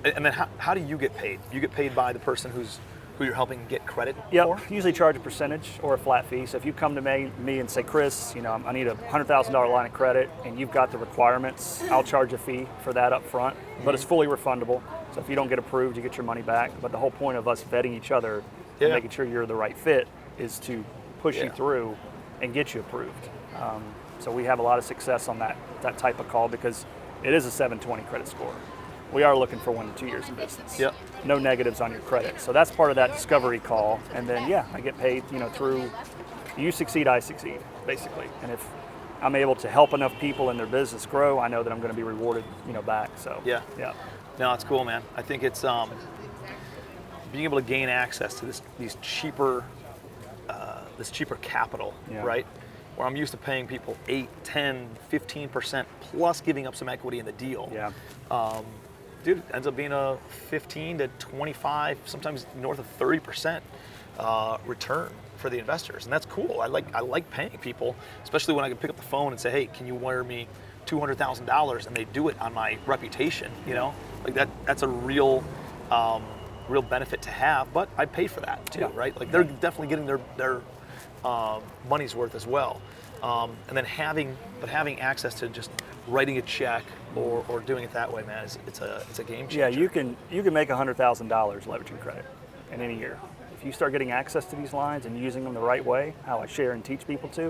And then how do you get paid? You get paid by the person who you're helping get credit Yep. for? Usually charge a percentage or a flat fee. So if you come to me and say, Chris, I need a $100,000 line of credit, and you've got the requirements, I'll charge a fee for that up front, but it's fully refundable. So if you don't get approved, you get your money back. But the whole point of us vetting each other and making sure you're the right fit is to push you through and get you approved. So we have a lot of success on that type of call because it is a 720 credit score. We are looking for 1 to 2 years in business. Yep. No negatives on your credit. So that's part of that discovery call. And then, I get paid, through you succeed, I succeed, basically. And if I'm able to help enough people in their business grow, I know that I'm going to be rewarded, back. So yeah. No, it's cool, man. I think it's being able to gain access to this cheaper capital, right? Where I'm used to paying people 8, 10, 15% plus giving up some equity in the deal. Yeah. Dude, it ends up being a 15 to 25, sometimes north of 30% return for the investors, and that's cool. I like paying people, especially when I can pick up the phone and say, hey, can you wire me $200,000, and they do it on my reputation. Like that's a real benefit to have. But I pay for that too, right? Like they're definitely getting their money's worth as well. And then having access to just writing a check or doing it that way, man, it's a game changer. Yeah, you can make $100,000 leveraging credit in any year. If you start getting access to these lines and using them the right way, how I share and teach people to,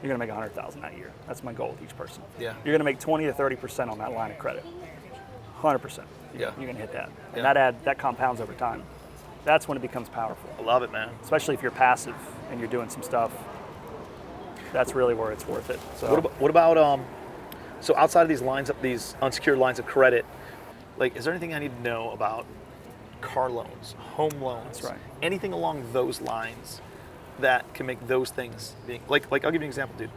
you're gonna make $100,000 that year. That's my goal with each person. Yeah. You're gonna make 20 to 30% on that line of credit. 100%. Yeah. You're gonna hit that. And that compounds over time. That's when it becomes powerful. I love it, man. Especially if you're passive and you're doing some stuff. That's really where it's worth it. So What about so outside of these unsecured lines of credit, like, is there anything I need to know about car loans, home loans, That's right. anything along those lines that can make those things being like I'll give you an example, dude.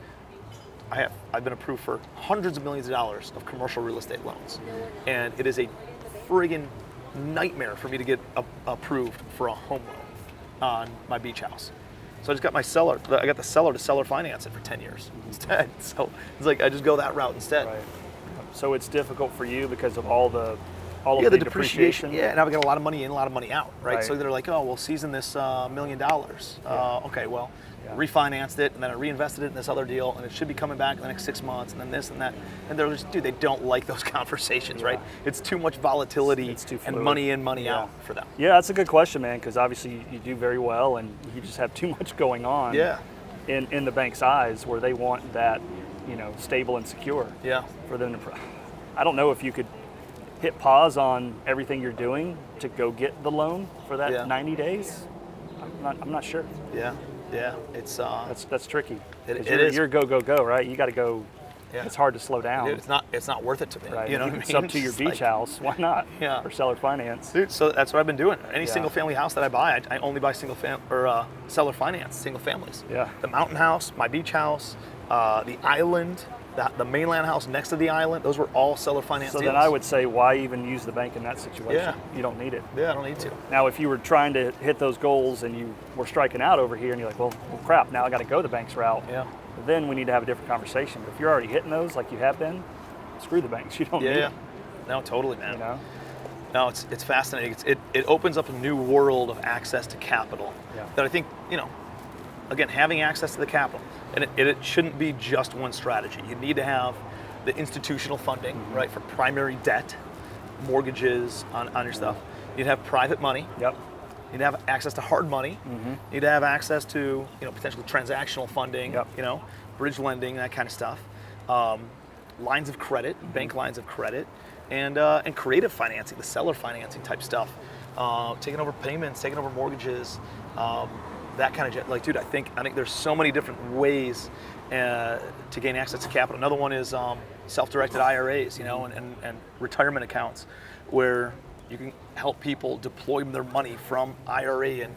I've been approved for hundreds of millions of dollars of commercial real estate loans, and it is a friggin' nightmare for me to get approved for a home loan on my beach house. So I just got I got the seller to seller finance it for 10 years instead. So it's like I just go that route instead. Right. So it's difficult for you because of all the depreciation. Yeah, and I've got a lot of money in, a lot of money out, right? Right. So they're like, oh, we'll season this $1 million. Okay, well, refinanced it, and then I reinvested it in this other deal, and it should be coming back in the next 6 months, and then this and that. And they're just, dude, they don't like those conversations, right? It's too much volatility It's too and fluid. money in, money out for them. Yeah, that's a good question, man, because obviously you do very well, and you just have too much going on in the bank's eyes where they want that, stable and secure for them to. I don't know if you could hit pause on everything you're doing to go get the loan for that 90 days. I'm not sure. Yeah, it's That's tricky. It is. You're go, right? You got to go. Yeah. It's hard to slow down. Dude, it's not worth it to me. Right. You know what I mean? It's up to your beach house. Why not? Yeah. For seller finance. Dude, so that's what I've been doing. Any Yeah. single family house that I buy, I only buy seller finance, single families. Yeah. The mountain house, my beach house, the island, the mainland house next to the island, those were all seller finance So deals. then I would say, why even use the bank in that situation? Yeah. You don't need it. Yeah, I don't need to. Now, if you were trying to hit those goals and you were striking out over here and you're like, well crap, now I got to go the bank's route. Yeah. Then we need to have a different conversation. But if you're already hitting those like you have been, screw the banks. You don't need it. No, totally, man. You know? No, it's fascinating. It opens up a new world of access to capital that I think, again, having access to the capital, and it shouldn't be just one strategy. You need to have the institutional funding, right, for primary debt, mortgages on your stuff. You'd have private money. Yep. You'd have access to hard money. You'd have access to potentially transactional funding. Yep. Bridge lending, that kind of stuff. Lines of credit, bank lines of credit, and creative financing, the seller financing type stuff. Taking over payments, taking over mortgages, that kind of dude. I think there's so many different ways to gain access to capital. Another one is self-directed IRAs, and retirement accounts, where you can help people deploy their money from IRA and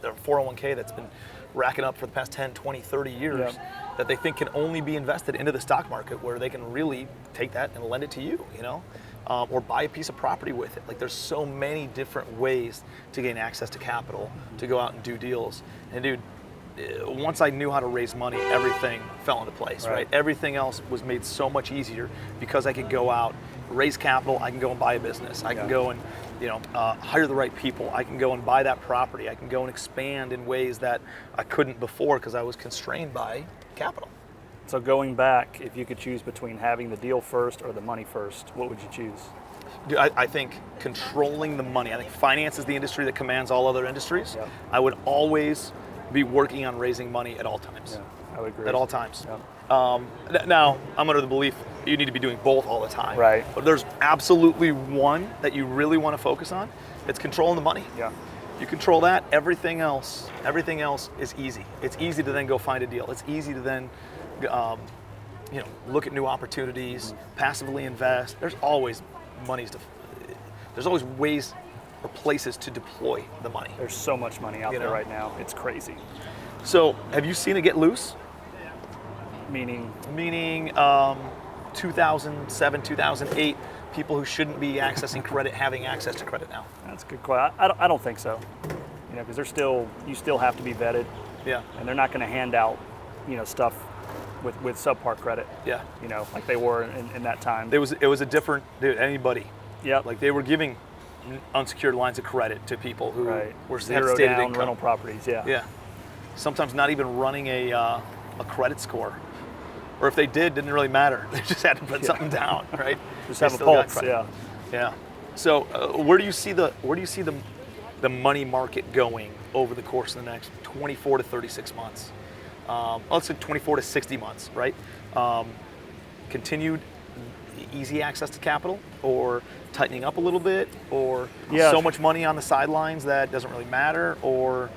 their 401k that's been racking up for the past 10, 20, 30 years that they think can only be invested into the stock market, where they can really take that and lend it to you, or buy a piece of property with it. Like, there's so many different ways to gain access to capital, to go out and do deals. And dude, once I knew how to raise money, everything fell into place, right? Everything else was made so much easier because I could go out, raise capital, I can go and buy a business. I can go and hire the right people. I can go and buy that property. I can go and expand in ways that I couldn't before because I was constrained by capital. So going back, if you could choose between having the deal first or the money first, what would you choose? Dude, I think controlling the money. I think finance is the industry that commands all other industries. Yep. I would always be working on raising money at all times. Yeah, I would agree. At all times. Yep. Now, I'm under the belief you need to be doing both all the time. Right. But there's absolutely one that you really want to focus on. It's controlling the money. Yeah. You control that, everything else is easy. It's easy to then go find a deal. It's easy to then look at new opportunities, passively invest. There's always there's always ways or places to deploy the money. There's so much money out there right now. It's crazy. So have you seen it get loose? Meaning 2007, 2008, people who shouldn't be accessing credit having access to credit now. That's a good question. I don't think so. Because you still have to be vetted. Yeah. And they're not going to hand out, stuff with subpar credit. Yeah. Like they were in that time. It was a different, anybody. Yeah. Like they were giving unsecured lines of credit to people who were zero stated down income. rental properties. Yeah. Yeah. Sometimes not even running a credit score. Or if they didn't really matter. They just had to put something down, right? Just They have a still got pulse. credit. Yeah. Yeah. So where do you see the money market going over the course of the next 24 to 36 months? Let's say 24 to 60 months, right? Continued easy access to capital, or tightening up a little bit, or so much money on the sidelines that doesn't really matter, or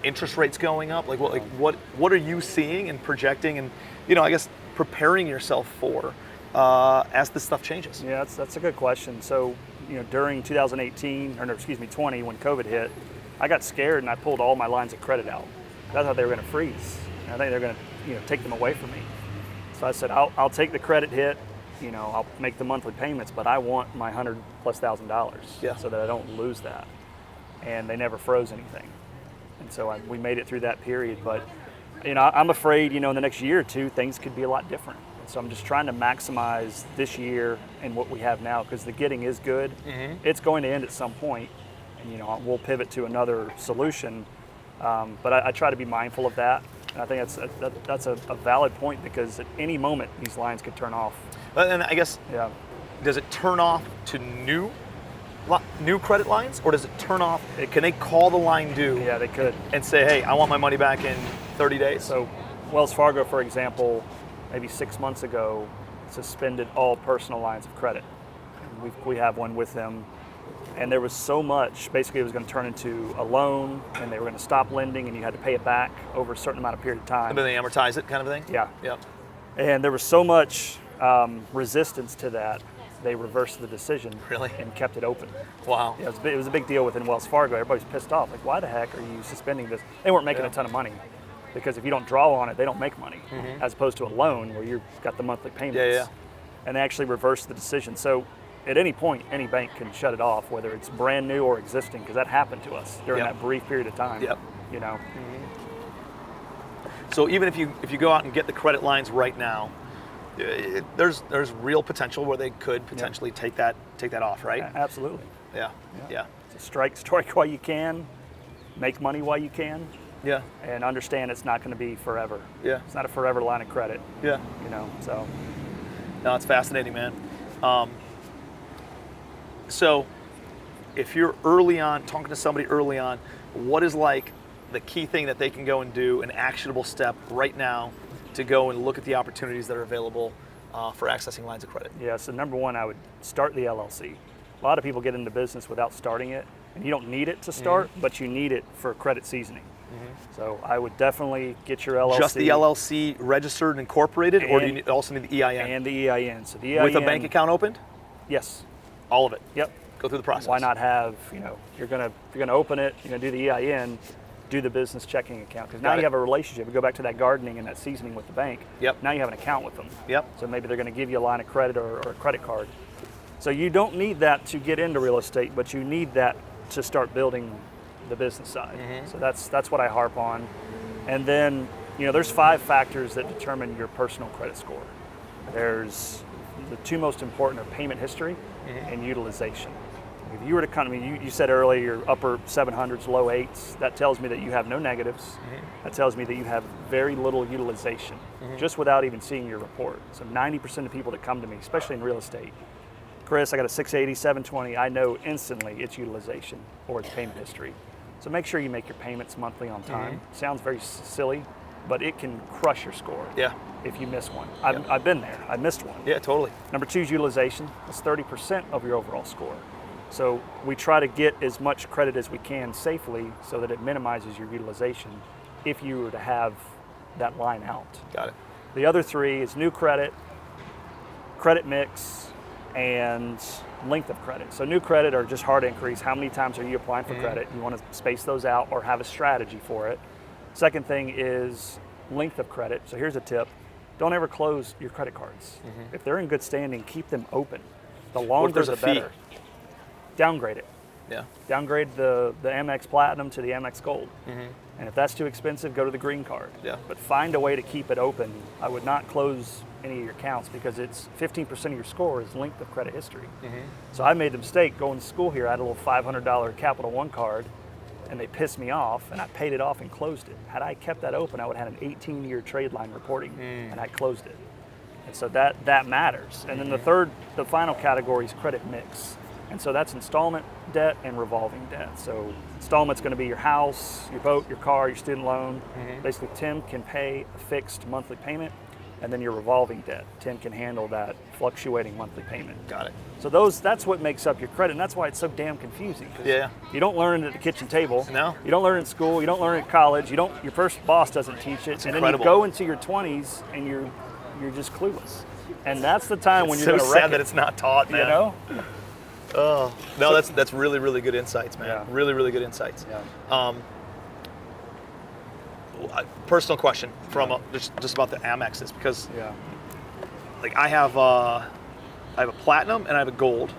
interest rates going up. What are you seeing and projecting, and I guess preparing yourself for as this stuff changes? Yeah, that's a good question. So during 2018 or 20, when COVID hit, I got scared and I pulled all my lines of credit out. I thought they were going to freeze. I think they're going to take them away from me. So I said, I'll take the credit hit. I'll make the monthly payments, but I want my $100,000+ so that I don't lose that. And they never froze anything. And so we made it through that period. But I'm afraid in the next year or two things could be a lot different. So I'm just trying to maximize this year and what we have now, because the getting is good. Mm-hmm. It's going to end at some point, and we'll pivot to another solution. But I try to be mindful of that. And I think that's a valid point, because at any moment these lines could turn off. And I guess, does it turn off to new credit lines, or does it turn off? Can they call the line due? Yeah, they could. And say, hey, I want my money back in 30 days. So Wells Fargo, for example, maybe 6 months ago, suspended all personal lines of credit. We have one with them. And there was so much, basically it was going to turn into a loan, and they were going to stop lending, and you had to pay it back over a certain amount of period of time. And then they amortize it, kind of thing? Yeah. Yep. And there was so much resistance to that, they reversed the decision. Really? And kept it open. Wow. Yeah, it was a big deal within Wells Fargo. Everybody's pissed off. Like, why the heck are you suspending this? They weren't making a ton of money, because if you don't draw on it, they don't make money, as opposed to a loan where you've got the monthly payments. Yeah. And they actually reversed the decision. So at any point, any bank can shut it off, whether it's brand new or existing, because that happened to us during that brief period of time. Yep. Mm-hmm. So even if you go out and get the credit lines right now, there's real potential where they could potentially take that off, right? Absolutely. Yeah. So strike while you can, make money while you can. Yeah. And understand it's not going to be forever. Yeah. It's not a forever line of credit. Yeah. So. No, it's fascinating, man. So if you're early on, talking to somebody early on, what is like the key thing that they can go and do, an actionable step right now to go and look at the opportunities that are available for accessing lines of credit? Yeah, so number one, I would start the LLC. A lot of people get into business without starting it, and you don't need it to start, but you need it for credit seasoning. So I would definitely get your LLC. Just the LLC registered and incorporated, or do you also need the EIN? And the EIN. So the EIN. With a bank account opened? Yes. All of it? Yep. Go through the process. Why not have, you're gonna open it, you're gonna do the EIN, do the business checking account, because now you have a relationship. We go back to that gardening and that seasoning with the bank. Yep. Now you have an account with them. Yep. So maybe they're going to give you a line of credit or a credit card. So you don't need that to get into real estate, but you need that to start building the business side. So that's what I harp on. And then, there's 5 factors that determine your personal credit score. There's the 2 most important are payment history and utilization. If you were to come, you said earlier you're upper 700s, low 8s. That tells me that you have no negatives. That tells me that you have very little utilization, just without even seeing your report. So 90% of people that come to me, especially in real estate, Chris, I got a 680, 720, I know instantly it's utilization or it's payment history. So make sure you make your payments monthly on time. Sounds very silly, but it can crush your score if you miss one. I've been there, I missed one. Yeah, totally. Number 2 is utilization. That's 30% of your overall score. So we try to get as much credit as we can safely so that it minimizes your utilization if you were to have that line out. Got it. The other 3 is new credit, credit mix, and length of credit. So new credit are just hard increase. How many times are you applying for credit? You want to space those out or have a strategy for it. Second thing is length of credit. So here's a tip. Don't ever close your credit cards. If they're in good standing, keep them open. The longer the better. Downgrade it. Yeah. Downgrade the Amex Platinum to the Amex Gold. And if that's too expensive, go to the green card. Yeah. But find a way to keep it open. I would not close any of your accounts because it's 15% of your score is length of credit history. So I made the mistake going to school here. I had a little $500 Capital One card and they pissed me off and I paid it off and closed it. Had I kept that open, I would have had an 18-year trade line reporting and I closed it. And so that matters. And then the final category is credit mix. And so that's installment debt and revolving debt. So installment's going to be your house, your boat, your car, your student loan. Basically, Tim can pay a fixed monthly payment, and then your revolving debt. Tim can handle that fluctuating monthly payment. Got it. So that's what makes up your credit, and that's why it's so damn confusing. Yeah. You don't learn it at the kitchen table. No. You don't learn it in school. You don't learn it at college. Your first boss doesn't teach it. It's and incredible. Then you go into your 20s and you're just clueless. And that's the time when you're going to wreck it. So sad that it's not taught, man. You know? Oh no, that's really, really good insights, man. Yeah. Really, really good insights. Yeah. Personal question from just about the Amexes, because like I have a platinum and I have a gold.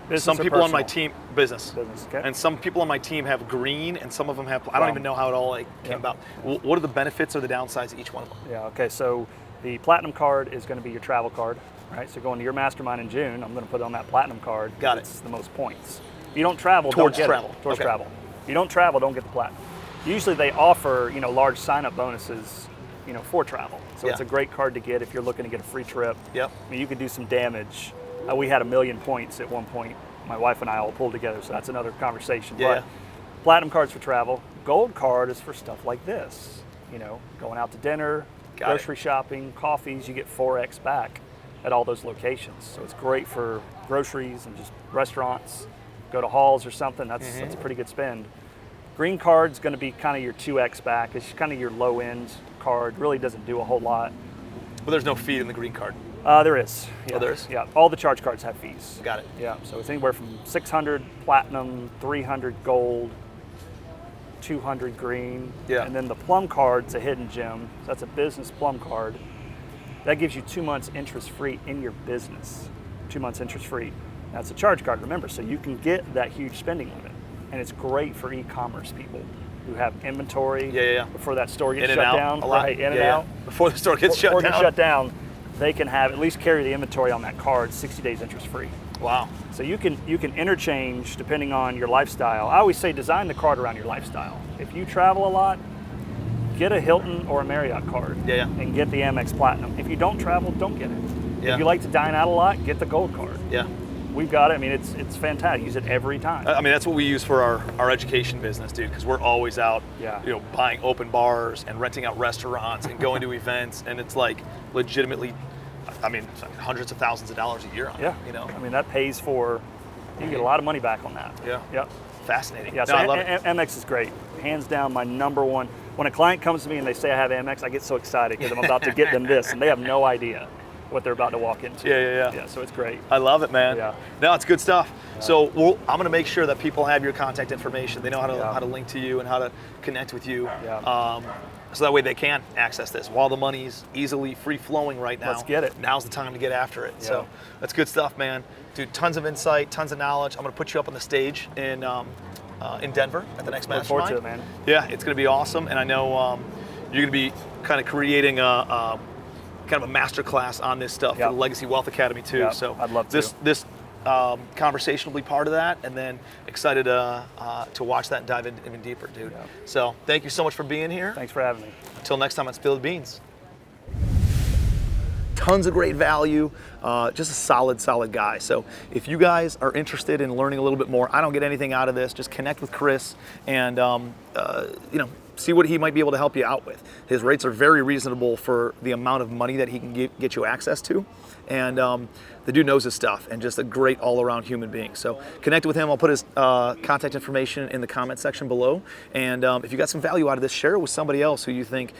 Business some or people on my personal? team business, okay. and some people on my team have green, and some of them have. I don't even know how it all came about. What are the benefits or the downsides of each one of them? Yeah. Okay. So the platinum card is going to be your travel card. Right, so going to your mastermind in June, I'm going to put it on that platinum card. Got it. It's the most points. If you don't travel, Towards don't get travel. it. Towards Okay. travel. If you don't travel, don't get the platinum. Usually they offer, large sign-up bonuses, for travel. So it's a great card to get if you're looking to get a free trip. Yep. I mean, you could do some damage. We had 1 million points at one point. My wife and I all pulled together, so that's another conversation. Yeah. But platinum card's for travel. Gold card is for stuff like this. Going out to dinner, grocery shopping, coffees. You get 4x back at all those locations. So it's great for groceries and just restaurants. Go to halls or something, that's a pretty good spend. Green card's gonna be kind of your 2x back. It's kind of your low end card, really doesn't do a whole lot. But there's no fee in the green card. There is. Yeah. Oh, there is? Yeah, all the charge cards have fees. Got it. Yeah, so it's anywhere from 600 platinum, 300 gold, 200 green. Yeah. And then the plum card's a hidden gem. So that's a business plum card. That gives you 2 months interest free in your business. 2 months interest free. That's a charge card, remember, so you can get that huge spending limit. And it's great for e-commerce people who have inventory before that store gets shut down. Right, in and out. Before the store gets shut down. They can have at least carry the inventory on that card 60 days interest free. Wow. So you can interchange depending on your lifestyle. I always say design the card around your lifestyle. If you travel a lot, get a Hilton or a Marriott card and get the Amex Platinum. If you don't travel, don't get it. If you like to dine out a lot, get the gold card. Yeah. We've got it. I mean, it's fantastic. Use it every time. I mean, that's what we use for our education business, dude, because we're always out, buying open bars and renting out restaurants and going to events, and it's like legitimately, I mean, hundreds of thousands of dollars a year on it, I mean, that pays for, you get a lot of money back on that. Yeah. Yep. Fascinating. Yeah, so I love it. Amex is great. Hands down, my number one. When a client comes to me and they say I have Amex, I get so excited because I'm about to get them this, and they have no idea what they're about to walk into. Yeah, so it's great. I love it, man. Yeah. No, it's good stuff. Yeah. So I'm going to make sure that people have your contact information. They know how to link to you and how to connect with you. Yeah. So that way they can access this. While the money's easily free-flowing right now, let's get it. Now's the time to get after it. Yeah. So that's good stuff, man. Dude, tons of insight, tons of knowledge. I'm going to put you up on the stage in in Denver at the next Look forward mastermind. to it, man. Yeah, it's going to be awesome, and I know you're going to be kind of creating a kind of a master class on this stuff Yep. for the Legacy Wealth Academy too. Yep, So I'd love to. This conversation will be part of that, and then excited to watch that and dive in even deeper, dude. Yep. So thank you so much for being here. Thanks for having me. Until next time on Spill the Beans. Tons of great value, just a solid guy. So if you guys are interested in learning a little bit more, I don't get anything out of this, just connect with Chris and see what he might be able to help you out with. His rates are very reasonable for the amount of money that he can get you access to. And the dude knows his stuff and just a great all-around human being. So connect with him. I'll put his contact information in the comment section below. And if you got some value out of this, share it with somebody else who you think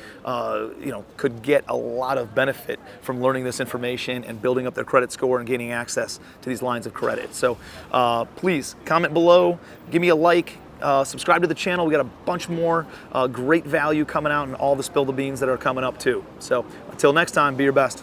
could get a lot of benefit from learning this information and building up their credit score and gaining access to these lines of credit. So please comment below, give me a like. Subscribe to the channel. We got a bunch more great value coming out and all the Spill the Beans that are coming up too. So until next time, be your best.